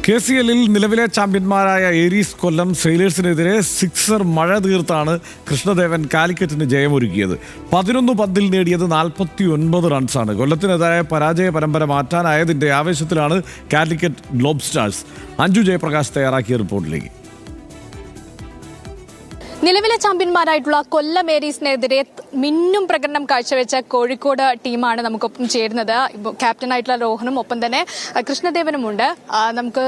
KCLൽ നിലവിലെ ചാമ്പ്യന്മാരായ ഏരീസ് കൊല്ലം സെയിലേഴ്സിനെതിരെ സിക്സർ മഴ തീർത്താണ് കൃഷ്ണദേവൻ കാലിക്കറ്റിന് ജയമൊരുക്കിയത്. 11 പന്തിൽ നേടിയത് 49 റൺസാണ്. കൊല്ലത്തിനെതിരായ പരാജയ പരമ്പര മാറ്റാനായതിന്റെ ആവേശത്തിലാണ് കാലിക്കറ്റ് ഗ്ലോബ് സ്റ്റാർസ്. അഞ്ജു ജയപ്രകാശ് തയ്യാറാക്കിയ റിപ്പോർട്ടിലേക്ക്. നിലവിലെ ചാമ്പ്യന്മാരായിട്ടുള്ള കൊല്ലം ഏരീസിനെതിരെ മിന്നും പ്രകടനം കാഴ്ചവെച്ച കോഴിക്കോട് ടീമാണ് നമുക്കൊപ്പം ചേരുന്നത്. ക്യാപ്റ്റനായിട്ടുള്ള രോഹനും ഒപ്പം തന്നെ കൃഷ്ണദേവനുമുണ്ട്. നമുക്ക്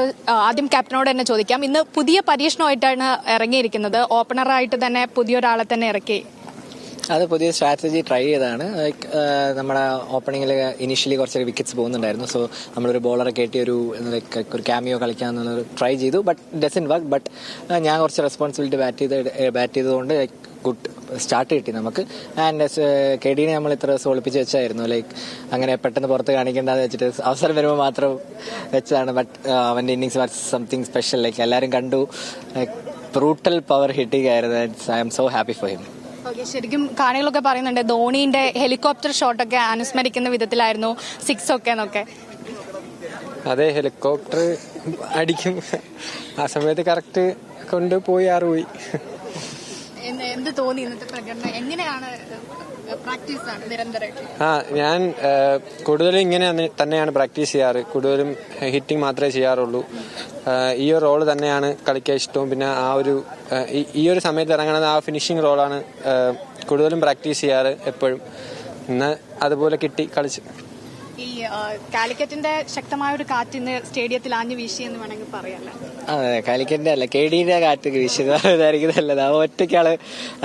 ആദ്യം ക്യാപ്റ്റനോട് തന്നെ ചോദിക്കാം. ഇന്ന് പുതിയ പരീക്ഷണമായിട്ടാണ് ഇറങ്ങിയിരിക്കുന്നത്. ഓപ്പണറായിട്ട് തന്നെ പുതിയൊരാളെ തന്നെ ഇറക്കി. അത് പുതിയ സ്ട്രാറ്റജി ട്രൈ ചെയ്തതാണ്. ലൈക്ക് നമ്മുടെ ഓപ്പണിങ്ങിൽ ഇനീഷ്യലി കുറച്ച് വിക്കറ്റ്സ് പോകുന്നുണ്ടായിരുന്നു. സോ നമ്മളൊരു ബോളറെ കയറ്റി ഒരു ക്യാമിയോ കളിക്കാമെന്നുള്ളൊരു ട്രൈ ചെയ്തു. But dozen work. ബട്ട് ഞാൻ കുറച്ച് റെസ്പോൺസിബിലിറ്റി ബാറ്റ് ചെയ്തതുകൊണ്ട് ലൈക്ക് ഗുഡ് സ്റ്റാർട്ട് കിട്ടി നമുക്ക്. ആൻഡ് കെഡിനെ നമ്മൾ ഇത്ര ദിവസം ഒളിപ്പിച്ച് വെച്ചായിരുന്നു. ലൈക്ക് അങ്ങനെ പെട്ടെന്ന് പുറത്ത് കാണിക്കേണ്ടതെന്ന് വെച്ചിട്ട് അവസരം വരുമ്പോൾ മാത്രം വെച്ചതാണ്. ബട്ട് അവൻ്റെ innings was something special. Like എല്ലാവരും കണ്ടു. ലൈക്ക് ബ്രൂട്ടൽ പവർ ഹിറ്റിംഗ് ആയിരുന്നു. I am so happy for him. ശരിക്കും കാണികളൊക്കെ പറയുന്നുണ്ട് ധോണിന്റെ ഹെലികോപ്റ്റർ ഷോട്ടൊക്കെ അനുസ്മരിക്കുന്ന വിധത്തിലായിരുന്നു സിക്സ് ഒക്കെ എന്നൊക്കെ. അതെ, ഹെലികോപ്റ്റർ അടിക്കും ആ സമയത്ത് കറക്റ്റ് കൊണ്ടുപോയി ആറുപോയി. എന്ത് തോന്നി ഇന്നത്തെ പ്രകടനം? എങ്ങനെയാണ് ഞാൻ കൂടുതലും ഇങ്ങനെ തന്നെയാണ് പ്രാക്ടീസ് ചെയ്യാറ്. കൂടുതലും ഹിറ്റിംഗ് മാത്രമേ ചെയ്യാറുള്ളൂ. ഈ ഒരു റോള് തന്നെയാണ് കളിക്കാൻ ഇഷ്ടവും. പിന്നെ ഈ ഒരു സമയത്ത് ഇറങ്ങുന്നത് ആ ഫിനിഷിംഗ് റോളാണ് കൂടുതലും പ്രാക്ടീസ് ചെയ്യാറ് എപ്പോഴും. ഇന്ന് അതുപോലെ കിട്ടി, കളിച്ചു. ഈ കാലിക്കറ്റിന്റെ ശക്തമായ ഒരു കാറ്റ് ഇന്ന് സ്റ്റേഡിയത്തിൽ ആഞ്ഞു വീശി എന്ന് വേണമെങ്കിൽ പറയാല്ലേ? അതെ, കാലിക്കറ്റിന്റെ അല്ല കെഡിന്റെ കാറ്റ് വീശിയതായിരിക്കുന്നതല്ല. ഒറ്റയ്ക്കാള്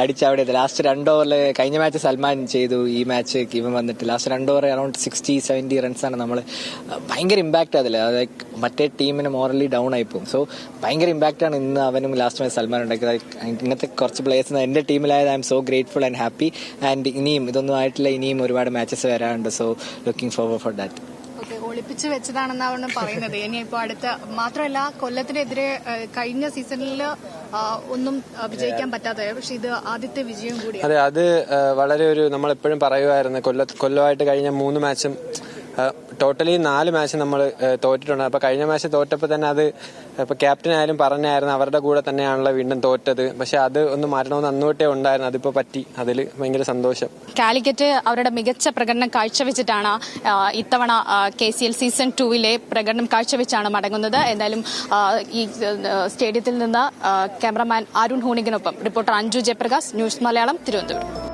അടിച്ചവിടെ ലാസ്റ്റ് 2 ഓവറിൽ. കഴിഞ്ഞ മാച്ച് സൽമാൻ ചെയ്തു, ഈ മാച്ച് ഇവൻ വന്നിട്ട് ലാസ്റ്റ് 2 ഓവർ അറൌണ്ട് 60-70 റൺസാണ് നമ്മൾ. ഭയങ്കര ഇമ്പാക്ട് അതിൽ. അതായത് മറ്റേ ടീമിന് മോറലി ഡൗൺ ആയിപ്പോകും. സോ ഭയങ്കര ഇമ്പാക്ട് ആണ് ഇന്ന് അവനും ലാസ്റ്റ് മാച്ച് സൽമാൻ ഉണ്ടാക്കിയത്. ഇങ്ങനത്തെ കുറച്ച് പ്ലേയേഴ്സ് എന്റെ ടീമിലായത് I am so grateful and happy. And ഇനിയും ഇതൊന്നും ആയിട്ടില്ല, ഇനിയും ഒരുപാട് മാച്ചസ് വരാനുണ്ട്. So looking forward for that. ഒളിപ്പിച്ച് വെച്ചതാണെന്നാണ് പറയുന്നത്. ഇനിയിപ്പോ അടുത്ത മാത്രമല്ല കൊല്ലത്തിനെതിരെ കഴിഞ്ഞ സീസണിൽ ഒന്നും വിജയിക്കാൻ പറ്റാതെ, പക്ഷെ ഇത് ആദ്യത്തെ വിജയം കൂടി. അതെ, അത് വളരെ ഒരു നമ്മളെപ്പോഴും പറയുമായിരുന്നു. കൊല്ലമായിട്ട് കഴിഞ്ഞ 3 മാച്ചും ടോട്ടലി 4 മാച്ച് നമ്മൾ തോറ്റിട്ടുണ്ട്. അപ്പൊ കഴിഞ്ഞ മാച്ച് തോറ്റപ്പോൾ തന്നെ അത് ഇപ്പൊ ക്യാപ്റ്റൻ ആയാലും പറഞ്ഞായിരുന്നു അവരുടെ കൂടെ തന്നെയാണല്ലോ വീണ്ടും തോറ്റത്. പക്ഷെ അത് ഒന്ന് മാറ്റണമെന്ന് അന്നോട്ടേ ഉണ്ടായിരുന്നു. അതിപ്പോ പറ്റി. അതിൽ ഭയങ്കര സന്തോഷം. കാലിക്കറ്റ് അവരുടെ മികച്ച പ്രകടനം കാഴ്ചവെച്ചിട്ടാണ് ഇത്തവണ KCL സീസൺ 2 പ്രകടനം കാഴ്ചവെച്ചാണ് മടങ്ങുന്നത്. എന്തായാലും ഈ സ്റ്റേഡിയത്തിൽ നിന്ന് ക്യാമറമാൻ അരുൺ ഹൂണിക്കിനൊപ്പം റിപ്പോർട്ടർ അഞ്ജു ജയപ്രകാശ്, ന്യൂസ് മലയാളം, തിരുവനന്തപുരം.